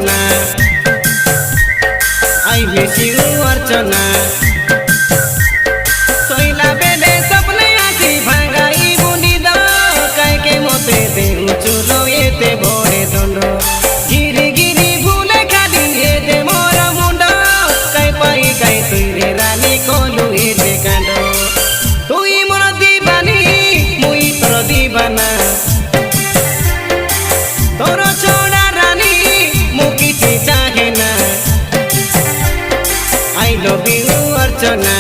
Archana I miss you Archana सोइला बेले सपने आखी भांगाई बुनी द काई के मते देउ चुलो एते भोरे दंड गिरी गिरी भूले खाली एते मोर मुंड काई पाई काई तुई रे रानी कोलु एते कांड तुई मोर दीवानी मुई तोर दीवाना तोर छोड़ा रानी मुकिची चाहे ना I love you Archana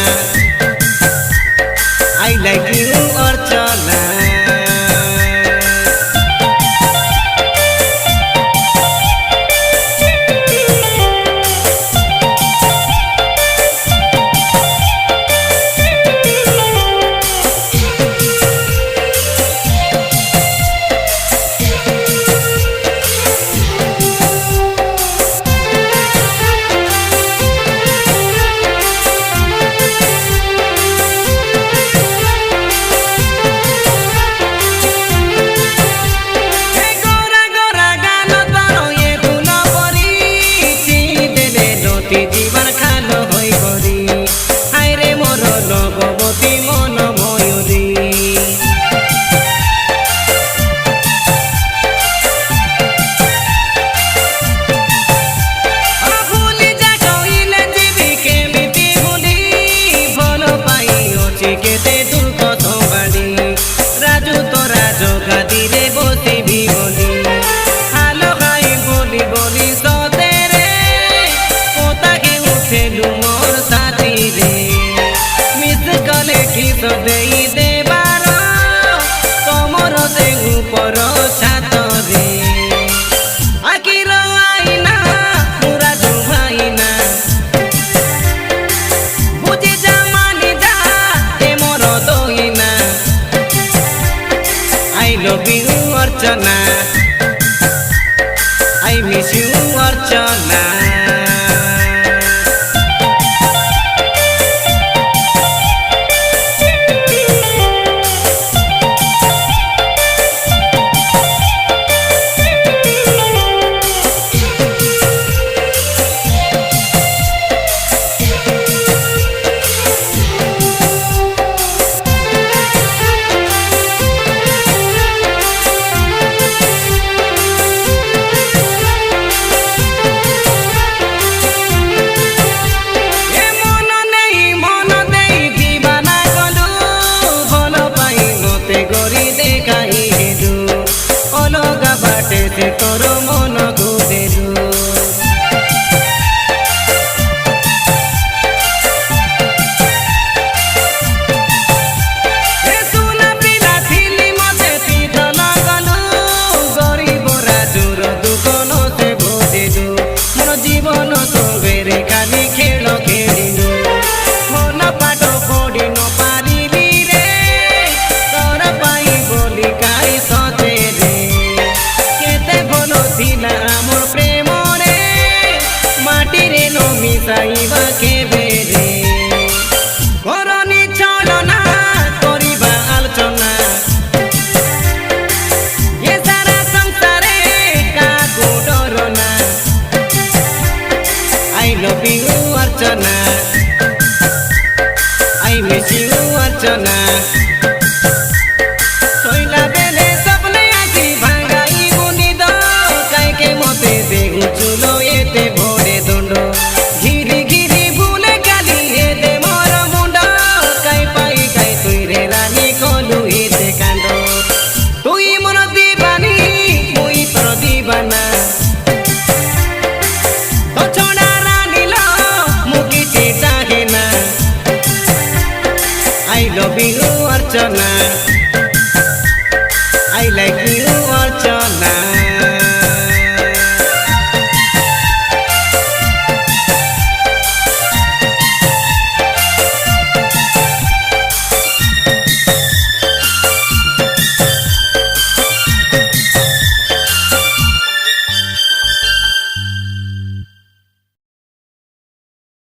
I like you अर्चना जीवन खालो होई गरी हाय रे मोर लगवती मन मयूरी भूली जा कइले जीवी केमिति भूली भल पाई अछि केते दुख संभाड़ी राजू तोरा जोगा दिले बसी भी बोली हालो गाई बोली बोली मोर साथी रे मिस कले किस देई देबार तमर से ऊपर छात रे आखिर आईना पूरा जुभाईना बुझे जा मानी जा ए मोर दोईना I love you Archana I miss you Archana तोर मन को देलु सुना पिला थिली मते पीत लगलु गरीब राजुर दुकन से भोदिलु मोर जीवन संगेरे खाली खेल खेलिलु मन पाठ पढ़ी न पारिली रे तोर पाई बोली काई सते रे मोर प्रेम रे माटी रे नो मिसाइबा के बेरे करनी चलना करिबा आलोचना ये सारा संसारे काको डरना I love you Archana I miss you Archana सोइला बेले सपने आखी भांगाई बुनी द के मते देहु चुलो एते भोरे दंड गिरी गिरी भूले गाली एते मोर मुंड काई पाई काई तुई रे रानी कोलु एते कांड तुई मोर दीवानी मुई तोर दीवाना तो छोड़ा रानी लो मुकिची चाहे ना आई लव यू अर्चना।